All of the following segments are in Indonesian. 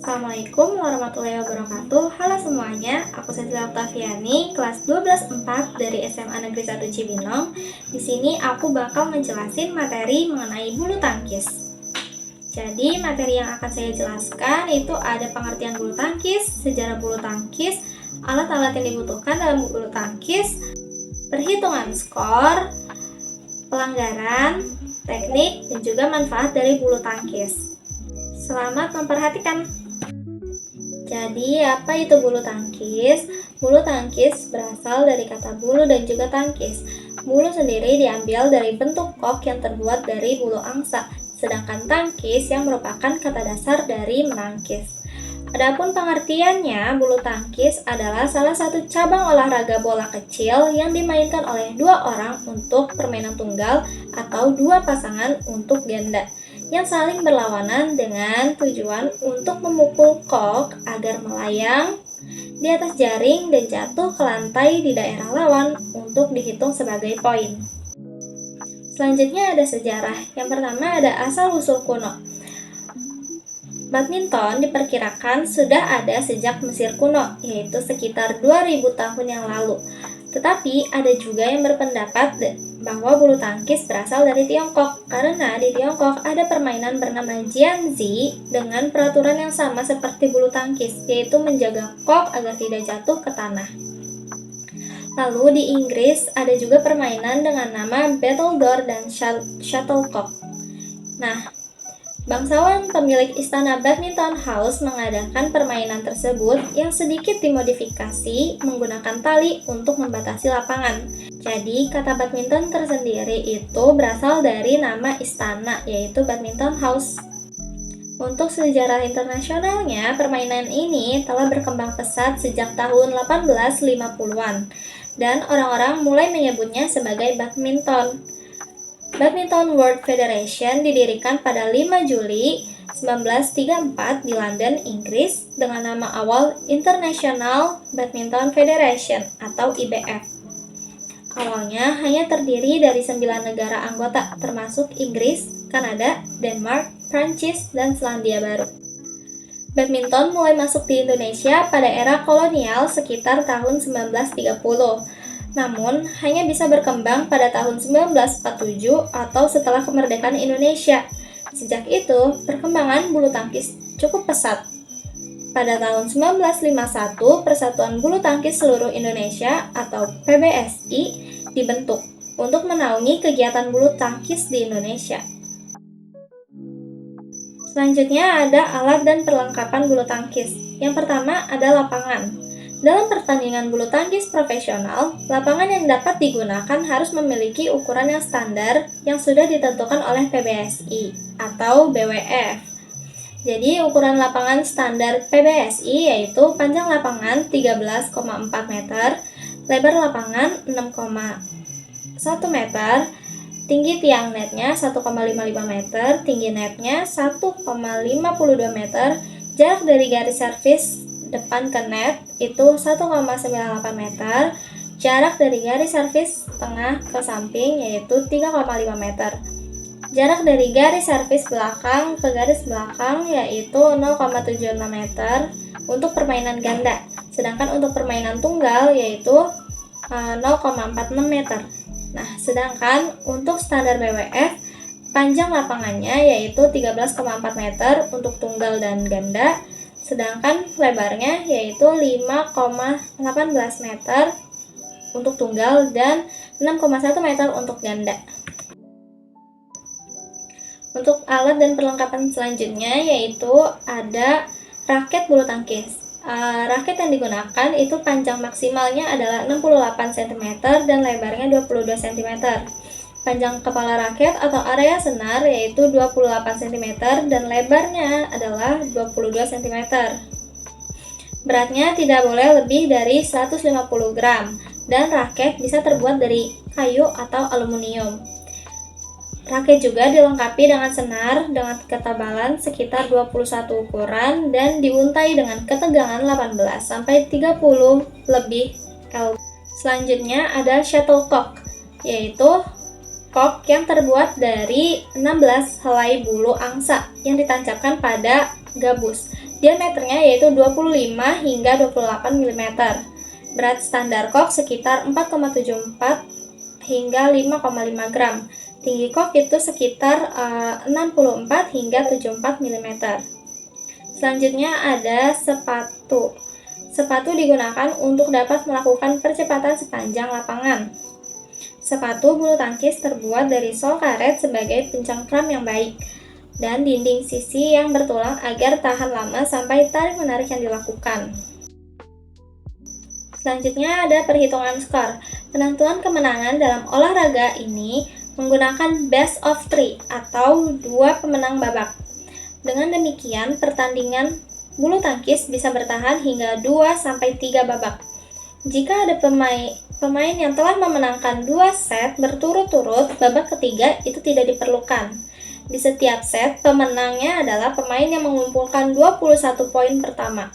Assalamualaikum warahmatullahi wabarakatuh. Halo semuanya, aku Cecilia Oktaviani, kelas 12/4 dari SMA Negeri 1 Cibinong. Di sini aku bakal menjelasin materi mengenai bulu tangkis. Jadi, materi yang akan saya jelaskan itu ada pengertian bulu tangkis, sejarah bulu tangkis, alat-alat yang dibutuhkan dalam bulu tangkis, perhitungan skor, pelanggaran, teknik, dan juga manfaat dari bulu tangkis. Selamat memperhatikan. Jadi, apa itu bulu tangkis? Bulu tangkis berasal dari kata bulu dan juga tangkis. Bulu sendiri diambil dari bentuk kok yang terbuat dari bulu angsa, sedangkan tangkis yang merupakan kata dasar dari menangkis. Adapun pengertiannya, bulu tangkis adalah salah satu cabang olahraga bola kecil yang dimainkan oleh dua orang untuk permainan tunggal atau dua pasangan untuk ganda, yang saling berlawanan dengan tujuan untuk memukul kok agar melayang di atas jaring dan jatuh ke lantai di daerah lawan untuk dihitung sebagai poin. Selanjutnya ada sejarah. Yang pertama ada asal-usul kuno. Badminton diperkirakan sudah ada sejak Mesir kuno, yaitu sekitar 2000 tahun yang lalu. Tetapi ada juga yang berpendapat bahwa bulu tangkis berasal dari Tiongkok, karena di Tiongkok ada permainan bernama jianzi dengan peraturan yang sama seperti bulu tangkis, yaitu menjaga kok agar tidak jatuh ke tanah. Lalu di Inggris ada juga permainan dengan nama battledore dan shuttlecock. Nah, bangsawan pemilik istana Badminton House mengadakan permainan tersebut yang sedikit dimodifikasi menggunakan tali untuk membatasi lapangan. Jadi, kata badminton tersendiri itu berasal dari nama istana, yaitu Badminton House. Untuk sejarah internasionalnya, permainan ini telah berkembang pesat sejak tahun 1850-an, dan orang-orang mulai menyebutnya sebagai badminton. Badminton World Federation didirikan pada 5 Juli 1934 di London, Inggris dengan nama awal International Badminton Federation atau IBF. Awalnya hanya terdiri dari 9 negara anggota termasuk Inggris, Kanada, Denmark, Prancis, dan Selandia Baru. Badminton mulai masuk di Indonesia pada era kolonial sekitar tahun 1930. Namun, hanya bisa berkembang pada tahun 1947 atau setelah kemerdekaan Indonesia. Sejak itu, perkembangan bulu tangkis cukup pesat. Pada tahun 1951, Persatuan Bulu Tangkis Seluruh Indonesia atau PBSI dibentuk untuk menaungi kegiatan bulu tangkis di Indonesia. Selanjutnya ada alat dan perlengkapan bulu tangkis. Yang pertama ada lapangan. Dalam pertandingan bulu tangkis profesional, lapangan yang dapat digunakan harus memiliki ukuran yang standar yang sudah ditentukan oleh PBSI atau BWF. Jadi, ukuran lapangan standar PBSI yaitu panjang lapangan 13,4 meter, lebar lapangan 6,1 meter, tinggi tiang netnya 1,55 meter, tinggi netnya 1,52 meter, jarak dari garis servis depan ke net itu 1,98 meter, jarak dari garis servis tengah ke samping yaitu 3,5 meter. Jarak dari garis servis belakang ke garis belakang yaitu 0,76 meter untuk permainan ganda, sedangkan untuk permainan tunggal yaitu 0,46 meter. Nah, sedangkan untuk standar BWF, panjang lapangannya yaitu 13,4 meter untuk tunggal dan ganda, sedangkan lebarnya yaitu 5,18 meter untuk tunggal dan 6,1 meter untuk ganda. Untuk alat dan perlengkapan selanjutnya yaitu ada raket bulu tangkis. Raket yang digunakan itu panjang maksimalnya adalah 68 cm dan lebarnya 22 cm. Panjang kepala raket atau area senar yaitu 28 cm dan lebarnya adalah 22 cm. Beratnya tidak boleh lebih dari 150 gram dan raket bisa terbuat dari kayu atau aluminium. Raket juga dilengkapi dengan senar dengan ketebalan sekitar 21 ukuran dan diuntai dengan ketegangan 18 sampai 30 lebih L. Selanjutnya ada shuttlecock, yaitu kok yang terbuat dari 16 helai bulu angsa yang ditancapkan pada gabus. Diameternya yaitu 25 hingga 28 mm. Berat standar kok sekitar 4,74 hingga 5,5 gram. Tinggi kok itu sekitar 64 hingga 74 mm. Selanjutnya ada sepatu. Sepatu digunakan untuk dapat melakukan percepatan sepanjang lapangan. Sepatu bulu tangkis terbuat dari sol karet sebagai pencengkram yang baik dan dinding sisi yang bertulang agar tahan lama sampai tarik-menarik yang dilakukan. Selanjutnya ada perhitungan skor. Penentuan kemenangan dalam olahraga ini menggunakan best of 3 atau 2 pemenang babak. Dengan demikian, pertandingan bulu tangkis bisa bertahan hingga 2-3 babak. Jika ada pemain yang telah memenangkan 2 set berturut-turut, babak ketiga itu tidak diperlukan. Di setiap set, pemenangnya adalah pemain yang mengumpulkan 21 poin pertama.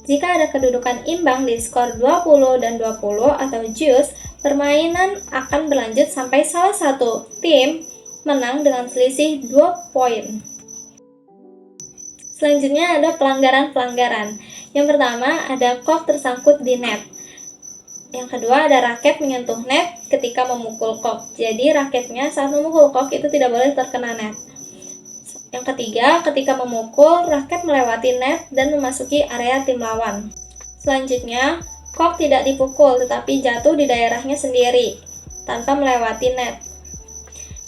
Jika ada kedudukan imbang di skor 20 dan 20 atau juice, permainan akan berlanjut sampai salah satu tim menang dengan selisih 2 poin. Selanjutnya ada pelanggaran-pelanggaran. Yang pertama ada kok tersangkut di net. Yang kedua ada raket menyentuh net ketika memukul kok. Jadi raketnya saat memukul kok itu tidak boleh terkena net. Yang ketiga, ketika memukul, raket melewati net dan memasuki area tim lawan. Selanjutnya, kok tidak dipukul tetapi jatuh di daerahnya sendiri tanpa melewati net.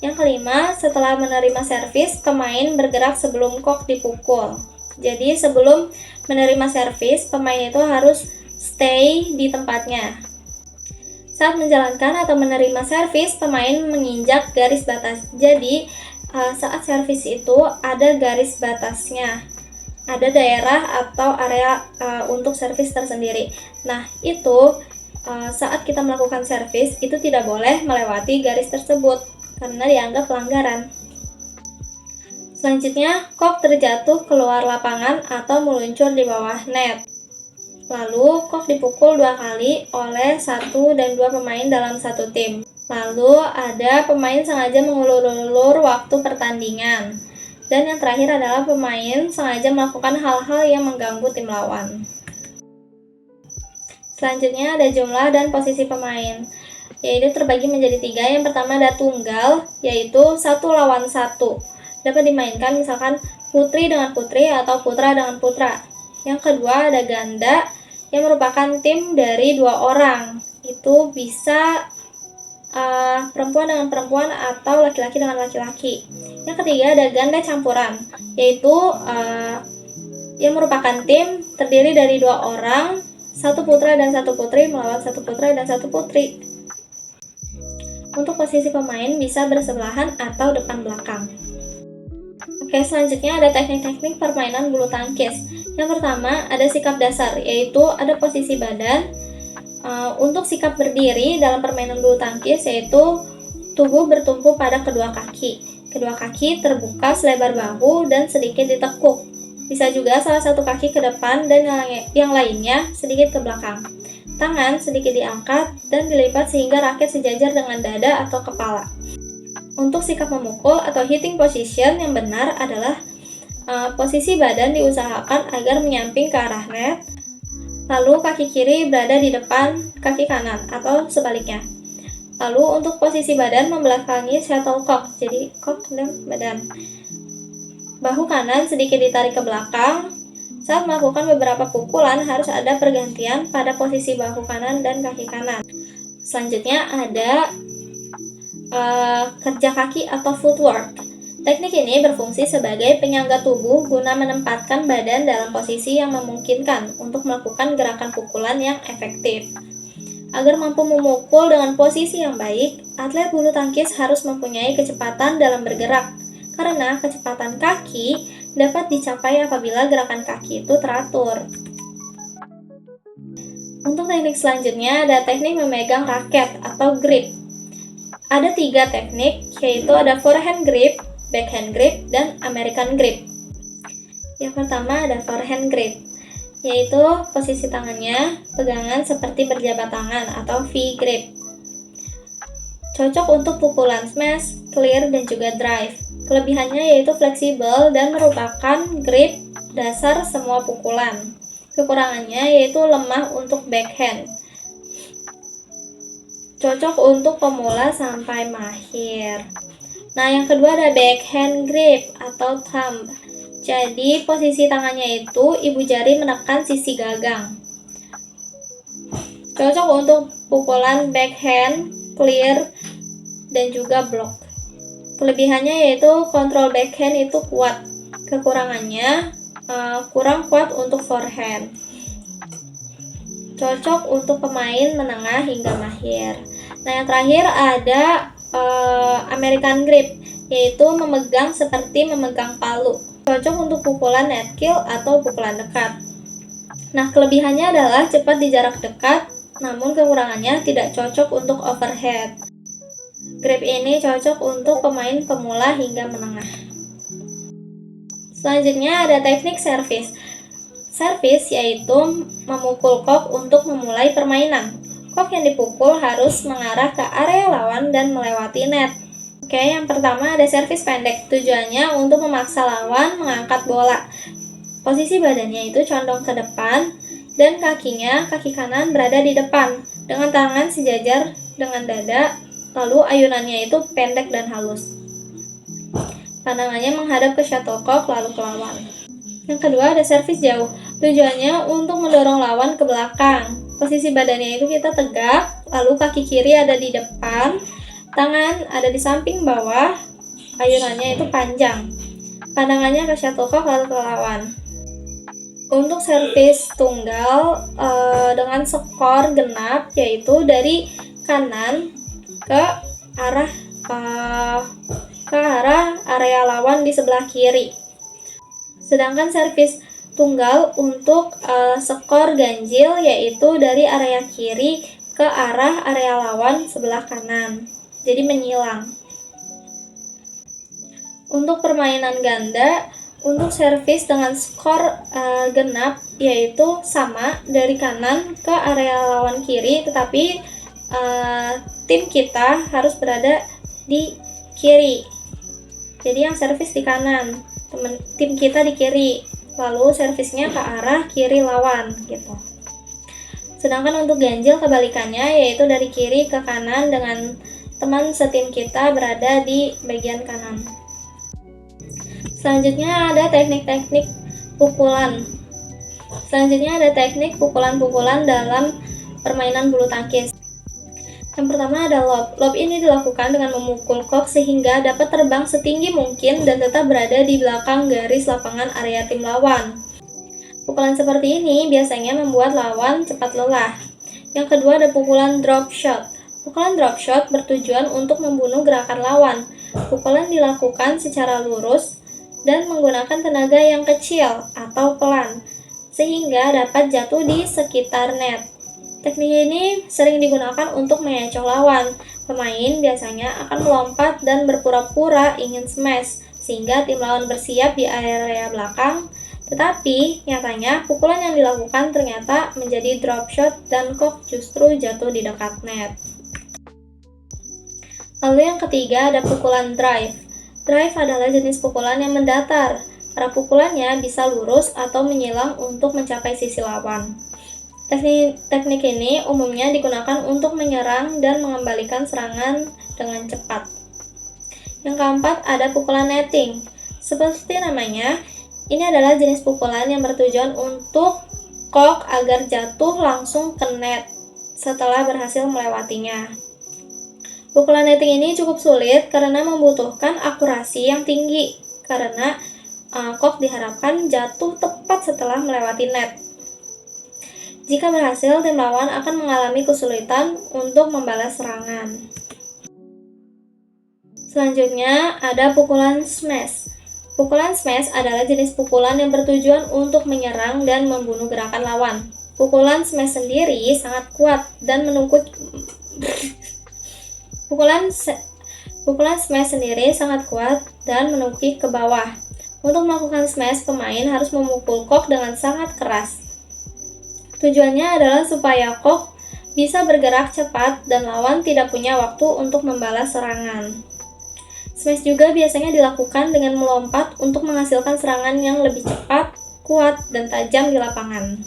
Yang kelima, setelah menerima servis, pemain bergerak sebelum kok dipukul. Jadi sebelum menerima servis, pemain itu harus stay di tempatnya. Saat menjalankan atau menerima servis, pemain menginjak garis batas. Jadi saat servis itu ada garis batasnya, ada daerah atau area untuk servis tersendiri. Nah, itu saat kita melakukan servis itu tidak boleh melewati garis tersebut karena dianggap pelanggaran. Selanjutnya, kok terjatuh keluar lapangan atau meluncur di bawah net. Lalu, kok dipukul 2 kali oleh 1 dan 2 pemain dalam satu tim. Lalu ada pemain sengaja mengulur-ulur waktu pertandingan. Dan yang terakhir adalah pemain sengaja melakukan hal-hal yang mengganggu tim lawan. Selanjutnya ada jumlah dan posisi pemain, yaitu terbagi menjadi 3. Yang pertama ada tunggal, yaitu 1 lawan 1. Dapat dimainkan misalkan putri dengan putri atau putra dengan putra. Yang kedua ada ganda, yang merupakan tim dari 2 orang. Itu bisa perempuan dengan perempuan atau laki-laki dengan laki-laki. Yang ketiga ada ganda campuran, yaitu yang merupakan tim terdiri dari 2 orang, 1 putra dan 1 putri melawan 1 putra dan 1 putri. Untuk posisi pemain bisa bersebelahan atau depan belakang. Oke, selanjutnya ada teknik-teknik permainan bulu tangkis. Yang pertama ada sikap dasar, yaitu ada posisi badan. Untuk sikap berdiri dalam permainan bulu tangkis yaitu tubuh bertumpu pada kedua kaki. Kedua kaki terbuka selebar bahu dan sedikit ditekuk. Bisa juga salah satu kaki ke depan dan yang lainnya sedikit ke belakang. Tangan sedikit diangkat dan dilipat sehingga raket sejajar dengan dada atau kepala. Untuk sikap memukul atau hitting position yang benar adalah posisi badan diusahakan agar menyamping ke arah net. Lalu kaki kiri berada di depan kaki kanan atau sebaliknya. Lalu untuk posisi badan membelakangi shuttlecock, jadi kok dan badan. Bahu kanan sedikit ditarik ke belakang. Saat melakukan beberapa pukulan harus ada pergantian pada posisi bahu kanan dan kaki kanan. Selanjutnya ada kerja kaki atau footwork. Teknik ini berfungsi sebagai penyangga tubuh guna menempatkan badan dalam posisi yang memungkinkan untuk melakukan gerakan pukulan yang efektif. Agar mampu memukul dengan posisi yang baik, atlet bulu tangkis harus mempunyai kecepatan dalam bergerak, karena kecepatan kaki dapat dicapai apabila gerakan kaki itu teratur. Untuk teknik selanjutnya ada teknik memegang raket atau grip. Ada 3 teknik, yaitu ada forehand grip, backhand grip, dan American grip. Yang pertama ada forehand grip, yaitu posisi tangannya pegangan seperti berjabat tangan atau V-grip. Cocok untuk pukulan smash, clear, dan juga drive. Kelebihannya yaitu fleksibel dan merupakan grip dasar semua pukulan. Kekurangannya yaitu lemah untuk backhand. Cocok untuk pemula sampai mahir. Nah, yang kedua ada backhand grip atau thumb. Jadi, posisi tangannya itu ibu jari menekan sisi gagang. Cocok untuk pukulan backhand, clear, dan juga block. Kelebihannya yaitu kontrol backhand itu kuat. Kekurangannya kurang kuat untuk forehand. Cocok untuk pemain menengah hingga mahir. Nah, yang terakhir ada American grip, yaitu memegang seperti memegang palu. Cocok untuk pukulan net kill atau pukulan dekat. Nah, kelebihannya adalah cepat di jarak dekat, namun kekurangannya tidak cocok untuk overhead. Grip ini cocok untuk pemain pemula hingga menengah. Selanjutnya ada teknik service. Service yaitu memukul kok untuk memulai permainan. Kok yang dipukul harus mengarah ke area lawan dan melewati net. Oke, yang pertama ada servis pendek. Tujuannya untuk memaksa lawan mengangkat bola. Posisi badannya itu condong ke depan dan kaki kanan berada di depan dengan tangan sejajar dengan dada, lalu ayunannya itu pendek dan halus. Pandangannya menghadap ke shuttlecock lalu ke lawan. Yang kedua ada servis jauh. Tujuannya untuk mendorong lawan ke belakang. Posisi badannya itu kita tegak, lalu kaki kiri ada di depan, tangan ada di samping bawah, ayunannya itu panjang. Pandangannya ke shuttlecock lalu ke lawan. Untuk servis tunggal dengan skor genap yaitu dari kanan ke arah area lawan di sebelah kiri. Sedangkan servis tunggal untuk skor ganjil yaitu dari area kiri ke arah area lawan sebelah kanan. Jadi menyilang. Untuk permainan ganda, untuk servis dengan skor genap yaitu sama dari kanan ke area lawan kiri, tetapi tim kita harus berada di kiri. Jadi yang servis di kanan, tim kita di kiri, lalu servisnya ke arah kiri lawan gitu. Sedangkan untuk ganjil kebalikannya yaitu dari kiri ke kanan dengan teman setim kita berada di bagian kanan. Selanjutnya ada teknik-teknik pukulan. Pukulan dalam permainan bulu tangkis. Yang pertama ada lob. Lob ini dilakukan dengan memukul kok sehingga dapat terbang setinggi mungkin dan tetap berada di belakang garis lapangan area tim lawan. Pukulan seperti ini biasanya membuat lawan cepat lelah. Yang kedua ada pukulan drop shot. Pukulan drop shot bertujuan untuk membunuh gerakan lawan. Pukulan dilakukan secara lurus dan menggunakan tenaga yang kecil atau pelan, sehingga dapat jatuh di sekitar net. Teknik ini sering digunakan untuk mengecoh lawan. Pemain biasanya akan melompat dan berpura-pura ingin smash, sehingga tim lawan bersiap di area belakang. Tetapi, nyatanya pukulan yang dilakukan ternyata menjadi drop shot dan kok justru jatuh di dekat net. Lalu yang ketiga ada pukulan drive. Drive adalah jenis pukulan yang mendatar. Arah pukulannya bisa lurus atau menyilang untuk mencapai sisi lawan. Teknik ini umumnya digunakan untuk menyerang dan mengembalikan serangan dengan cepat. Yang keempat ada pukulan netting. Seperti namanya, ini adalah jenis pukulan yang bertujuan untuk kok agar jatuh langsung ke net setelah berhasil melewatinya. Pukulan netting ini cukup sulit karena membutuhkan akurasi yang tinggi karena kok diharapkan jatuh tepat setelah melewati net. Jika berhasil, tim lawan akan mengalami kesulitan untuk membalas serangan. Selanjutnya ada pukulan smash. Pukulan smash adalah jenis pukulan yang bertujuan untuk menyerang dan membunuh gerakan lawan. Pukulan smash sendiri sangat kuat dan menungkuk Pukulan smash sendiri sangat kuat dan menukik ke bawah. Untuk melakukan smash, pemain harus memukul kok dengan sangat keras. Tujuannya adalah supaya kok bisa bergerak cepat dan lawan tidak punya waktu untuk membalas serangan. Smash juga biasanya dilakukan dengan melompat untuk menghasilkan serangan yang lebih cepat kuat, dan tajam di lapangan.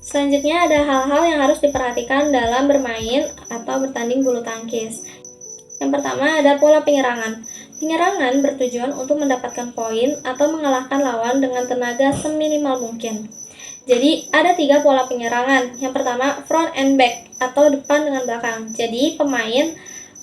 Selanjutnya ada hal-hal yang harus diperhatikan dalam bermain atau bertanding bulu tangkis. Yang pertama ada pola penyerangan. Penyerangan bertujuan untuk mendapatkan poin atau mengalahkan lawan dengan tenaga seminimal mungkin. Jadi ada 3 pola penyerangan. Yang pertama front and back atau depan dengan belakang. Jadi pemain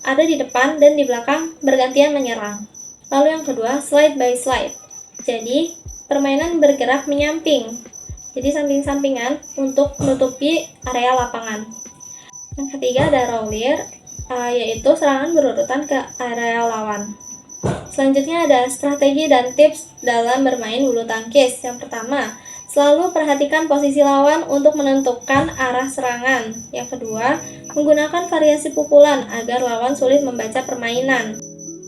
ada di depan dan di belakang bergantian menyerang. Lalu yang kedua slide by slide. Jadi permainan bergerak menyamping. Jadi samping-sampingan untuk menutupi area lapangan. Yang ketiga ada roller, yaitu serangan berurutan ke area lawan. Selanjutnya ada strategi dan tips dalam bermain bulu tangkis. Yang pertama, selalu perhatikan posisi lawan untuk menentukan arah serangan. Yang kedua, menggunakan variasi pukulan agar lawan sulit membaca permainan.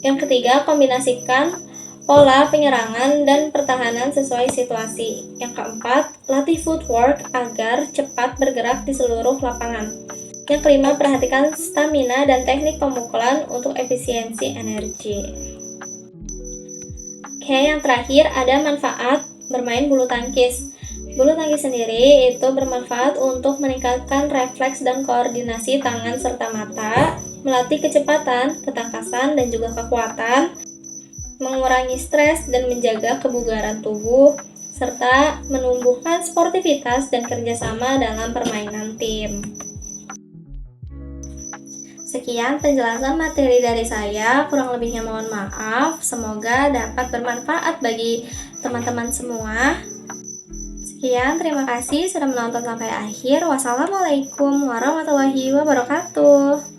Yang ketiga, kombinasikan pola penyerangan dan pertahanan sesuai situasi. Yang keempat, latih footwork agar cepat bergerak di seluruh lapangan. Yang kelima, perhatikan stamina dan teknik pemukulan untuk efisiensi energi. Oke, yang terakhir ada manfaat bermain bulu tangkis. Bulu tangkis sendiri itu bermanfaat untuk meningkatkan refleks dan koordinasi tangan serta mata, melatih kecepatan, ketangkasan, dan juga kekuatan, mengurangi stres dan menjaga kebugaran tubuh, serta menumbuhkan sportivitas dan kerjasama dalam permainan tim. Sekian penjelasan materi dari saya, kurang lebihnya mohon maaf. Semoga dapat bermanfaat bagi teman-teman semua. Sekian, terima kasih sudah menonton sampai akhir. Wassalamualaikum warahmatullahi wabarakatuh.